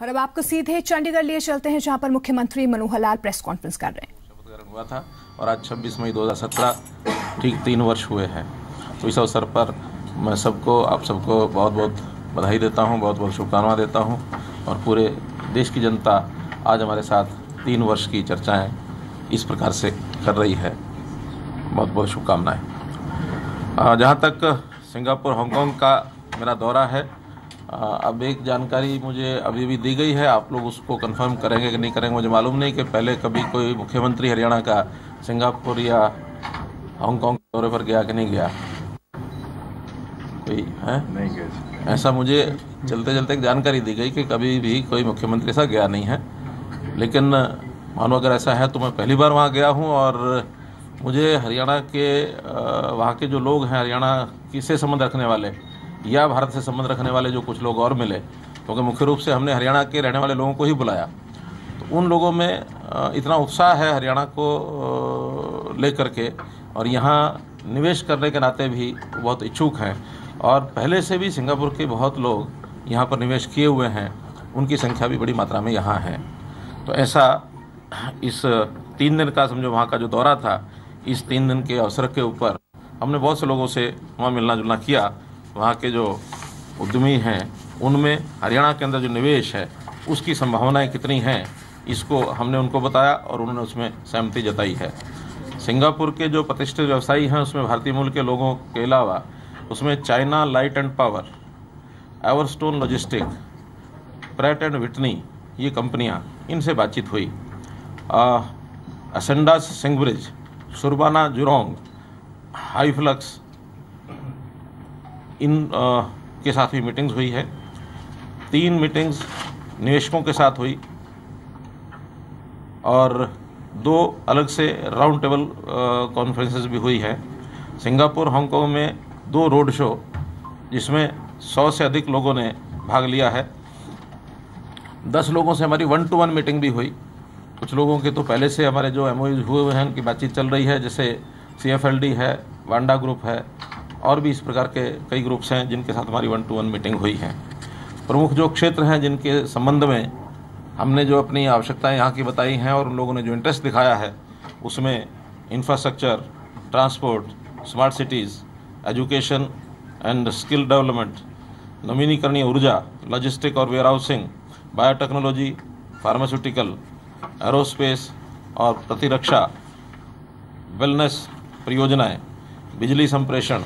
और अब आपको सीधे चंडीगढ़ लिए चलते हैं, जहां पर मुख्यमंत्री मनोहर लाल प्रेस कॉन्फ्रेंस कर रहे हैं। शपथ ग्रहण हुआ था और आज 26 मई 2017 ठीक 3 वर्ष हुए हैं। तो इस अवसर पर मैं आप सबको बहुत बहुत बधाई देता हूं, बहुत बहुत शुभकामनाएं देता हूं और पूरे देश की जनता आज हमारे साथ 3 वर्ष की चर्चाएं इस प्रकार से कर रही है। बहुत बहुत शुभकामनाएं। जहां तक सिंगापुर हांगकांग का मेरा दौरा है, अब एक जानकारी मुझे अभी भी दी गई है, आप लोग उसको कंफर्म करेंगे कि नहीं करेंगे मुझे मालूम नहीं, कि पहले कभी कोई मुख्यमंत्री हरियाणा का सिंगापुर या हांगकांग दौरे पर गया कि नहीं गया, कोई है? नहीं गया। ऐसा मुझे चलते चलते एक जानकारी दी गई कि कभी भी कोई मुख्यमंत्री ऐसा गया नहीं है। लेकिन मानो अगर ऐसा है तो मैं पहली बार वहाँ गया हूँ और मुझे हरियाणा के वहाँ के जो लोग हैं, हरियाणा से संबंध रखने वाले या भारत से संबंध रखने वाले जो कुछ लोग और मिले, क्योंकि मुख्य रूप से हमने हरियाणा के रहने वाले लोगों को ही बुलाया, तो उन लोगों में इतना उत्साह है हरियाणा को लेकर के, और यहाँ निवेश करने के नाते भी बहुत इच्छुक हैं और पहले से भी सिंगापुर के बहुत लोग यहाँ पर निवेश किए हुए हैं, उनकी संख्या भी बड़ी मात्रा में यहाँ है। तो ऐसा इस 3 दिन का समझो वहाँ का जो दौरा था, इस 3 दिन के अवसर के ऊपर हमने बहुत से लोगों से वहाँ मिलना जुलना किया। वहाँ के जो उद्यमी हैं उनमें हरियाणा के अंदर जो निवेश है उसकी संभावनाएं कितनी हैं, इसको हमने उनको बताया और उन्होंने उसमें सहमति जताई है। सिंगापुर के जो प्रतिष्ठित व्यवसायी हैं उसमें भारतीय मूल के लोगों के अलावा उसमें China light and power, Everstone logistic, Pratt and Whitney, ये कंपनियां, इनसे बातचीत हुई। असेंडास सिंगब्रिज, सुरबाना जुरोंग, हाईफ्लक्स, इन के साथ भी मीटिंग्स हुई है। 3 मीटिंग्स निवेशकों के साथ हुई और 2 अलग से राउंड टेबल कॉन्फ्रेंसेस भी हुई है। सिंगापुर हांगकांग में 2 रोड शो, जिसमें 100 से अधिक लोगों ने भाग लिया है। 10 लोगों से हमारी 1-to-1 मीटिंग भी हुई। कुछ लोगों के तो पहले से हमारे जो MOU हुए हुए हैं उनकी बातचीत चल रही है, जैसे CFLD है, वांडा ग्रुप है और भी इस प्रकार के कई ग्रुप्स हैं जिनके साथ हमारी 1-to-1 मीटिंग हुई है। प्रमुख जो क्षेत्र हैं जिनके संबंध में हमने जो अपनी आवश्यकताएं यहाँ की बताई हैं और उन लोगों ने जो इंटरेस्ट दिखाया है, उसमें infrastructure, transport, smart cities, education and skill development, नवीनीकरणीय ऊर्जा, लॉजिस्टिक और वेयरहाउसिंग, बायोटेक्नोलॉजी, फार्मास्यूटिकल, एरोस्पेस और प्रतिरक्षा, वेलनेस परियोजनाएं, बिजली संप्रेषण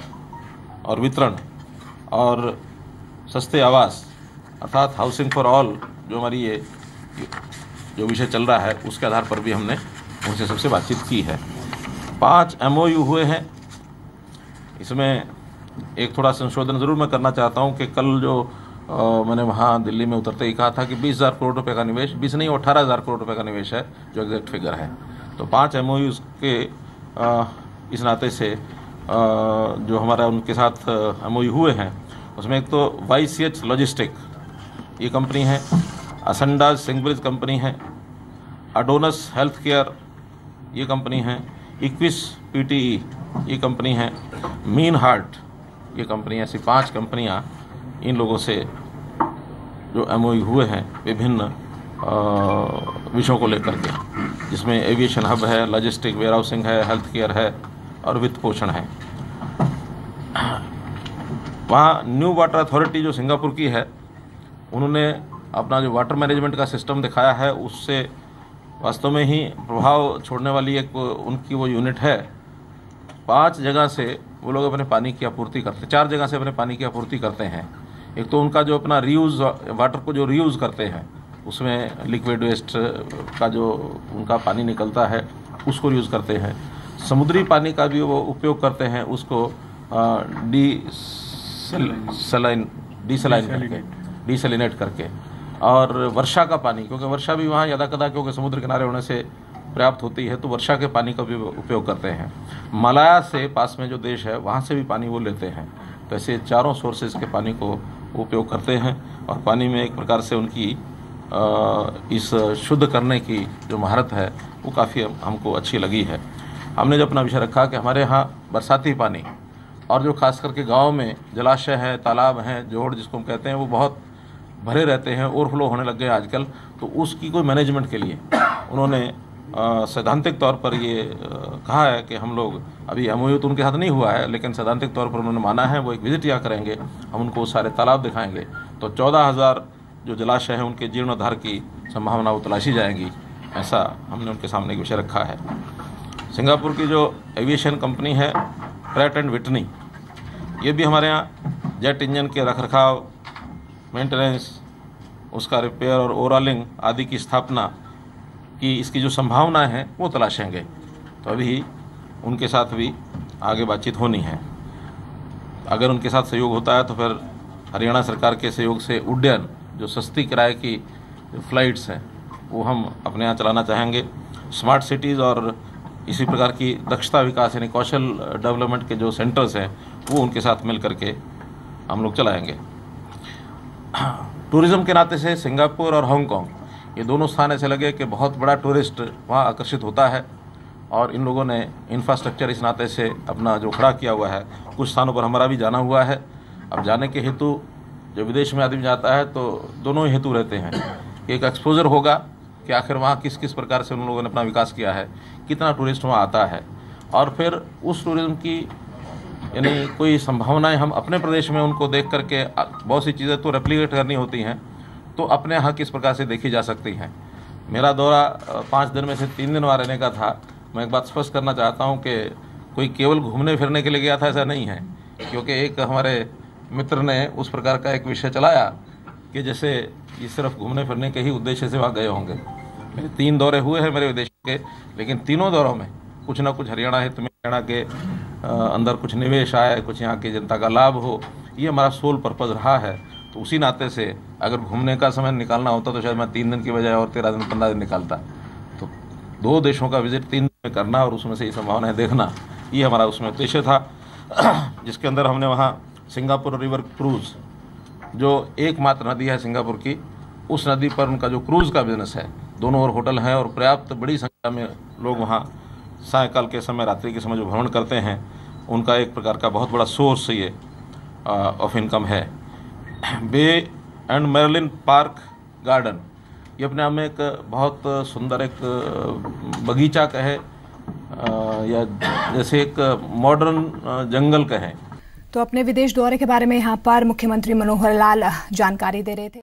और वितरण और सस्ते आवास अर्थात हाउसिंग फॉर ऑल, जो हमारी ये जो विषय चल रहा है उसके आधार पर भी हमने उनसे सबसे बातचीत की है। 5 MOU हुए हैं। इसमें एक थोड़ा संशोधन ज़रूर मैं करना चाहता हूं कि कल जो मैंने वहाँ दिल्ली में उतरते ही कहा था कि 20,000 करोड़ रुपए का निवेश, 20 नहीं 18,000 करोड़ रुपए का निवेश है जो एग्जैक्ट फिगर है। तो 5 MOUs के इस नाते से जो हमारा उनके साथ MOU हुए हैं, उसमें एक तो YCH लॉजिस्टिक, ये कंपनी है, असेंडास सिंगब्रिज कंपनी है, अडोनस हेल्थ केयर, ये कंपनी है, इक्विस PTE, ये कंपनी है, मीन हार्ट, ये कंपनी, ऐसी 5 कंपनियां इन लोगों से जो MOU हुए हैं विभिन्न विषयों को लेकर के, जिसमें एविएशन हब है, लॉजिस्टिक, वेयरहाउसिंग है, हेल्थ केयर है और वित्त पोषण है। वहाँ न्यू वाटर अथॉरिटी जो सिंगापुर की है, उन्होंने अपना जो वाटर मैनेजमेंट का सिस्टम दिखाया है, उससे वास्तव में ही प्रभाव छोड़ने वाली एक उनकी वो यूनिट है। 5 जगह से वो लोग अपने पानी की आपूर्ति करते, 4 जगह से अपने पानी की आपूर्ति करते हैं। एक तो उनका जो अपना रीयूज़, वाटर को जो रीयूज़ करते हैं, उसमें लिक्विड वेस्ट का जो उनका पानी निकलता है उसको यूज़ करते हैं। समुद्री पानी का भी वो उपयोग करते हैं, उसको डिसैलिनेट करके, और वर्षा का पानी, क्योंकि वर्षा भी वहाँ यदा कदा क्योंकि समुद्र किनारे होने से पर्याप्त होती है, तो वर्षा के पानी का भी उपयोग करते हैं। मलाया से पास में जो देश है वहाँ से भी पानी वो लेते हैं। तो ऐसे चारों सोर्सेज के पानी को उपयोग करते हैं और पानी में एक प्रकार से उनकी इस शुद्ध करने की जो महारत है वो काफ़ी हमको अच्छी लगी है। हमने जो अपना विषय रखा कि हमारे यहाँ बरसाती पानी और जो खास करके गांव में जलाशय हैं, तालाब हैं, जोड़ जिसको हम कहते हैं, वो बहुत भरे रहते हैं, ओवरफ्लो होने लग गए आजकल। तो उसकी कोई मैनेजमेंट के लिए उन्होंने सैद्धांतिक तौर पर ये कहा है कि हम लोग अभी MOU तो उनके साथ नहीं हुआ है, लेकिन सैद्धांतिक तौर पर उन्होंने माना है, वो एक विजिट यहाँ करेंगे, हम उनको सारे तालाब दिखाएंगे। तो 14,000 जो जलाशय हैं उनके जीर्णोद्धार की संभावना वो तलाशी जाएंगी, ऐसा हमने उनके सामने एक विषय रखा है। सिंगापुर की जो एविएशन कंपनी है प्रैट एंड विटनी, ये भी हमारे यहाँ जेट इंजन के रखरखाव, मेंटेनेंस, उसका रिपेयर और ओवरऑलिंग आदि की स्थापना की इसकी जो संभावनाएं हैं वो तलाशेंगे। तो अभी उनके साथ भी आगे बातचीत होनी है। अगर उनके साथ सहयोग होता है तो फिर हरियाणा सरकार के सहयोग से उड्डयन, जो सस्ती किराए की जो फ्लाइट्स हैं, वो हम अपने यहाँ चलाना चाहेंगे। स्मार्ट सिटीज़ और इसी प्रकार की दक्षता विकास यानी कौशल डेवलपमेंट के जो सेंटर्स हैं वो उनके साथ मिल करके हम लोग चलाएंगे। टूरिज़्म के नाते से सिंगापुर और हांगकांग ये दोनों स्थान ऐसे लगे कि बहुत बड़ा टूरिस्ट वहाँ आकर्षित होता है, और इन लोगों ने इंफ्रास्ट्रक्चर इस नाते से अपना जो खड़ा किया हुआ है। कुछ स्थानों पर हमारा भी जाना हुआ है। अब जाने के हेतु जब विदेश में आदमी जाता है तो दोनों ही हेतु रहते हैं। एक एक्सपोजर होगा कि आखिर वहाँ किस किस प्रकार से उन लोगों ने अपना विकास किया है, कितना टूरिस्ट वहाँ आता है, और फिर उस टूरिज़्म की यानी कोई संभावनाएं हम अपने प्रदेश में उनको देख करके बहुत सी चीज़ें तो रेप्लिकेट करनी होती हैं, तो अपने यहाँ किस प्रकार से देखी जा सकती हैं। मेरा दौरा 5 दिन में से 3 दिन वहाँ रहने का था। मैं एक बात स्पष्ट करना चाहता हूँ कि कोई केवल घूमने फिरने के लिए गया था, ऐसा नहीं है। क्योंकि एक हमारे मित्र ने उस प्रकार का एक विषय चलाया कि जैसे ये सिर्फ घूमने फिरने के ही उद्देश्य से वहाँ गए होंगे। मेरे 3 दौरे हुए हैं मेरे विदेश के, लेकिन तीनों दौरों में कुछ ना कुछ हरियाणा हित में, हरियाणा के अंदर कुछ निवेश आए, कुछ यहाँ की जनता का लाभ हो, ये हमारा सोल पर्पज़ रहा है। तो उसी नाते से अगर घूमने का समय निकालना होता तो शायद मैं 3 दिन की बजाय और 13 दिन 15 दिन निकालता। तो 2 देशों का विजिट 3 दिन में करना और उसमें से ये संभावनाएं देखना, ये हमारा उसमें उद्देश्य था, जिसके अंदर हमने वहाँ सिंगापुर रिवर क्रूज़, जो एकमात्र नदी है सिंगापुर की, उस नदी पर उनका जो क्रूज़ का बिजनेस है, दोनों ओर होटल हैं और पर्याप्त बड़ी संख्या में लोग वहाँ सायंकाल के समय, रात्रि के समय जो भ्रमण करते हैं, उनका एक प्रकार का बहुत बड़ा सोर्स ये ऑफ इनकम है। बे एंड मेरिलिन पार्क गार्डन, ये अपने आप में एक बहुत सुंदर एक बगीचा कहे या जैसे एक मॉडर्न जंगल कहें। तो अपने विदेश दौरे के बारे में यहाँ पर मुख्यमंत्री मनोहर लाल जानकारी दे रहे थे।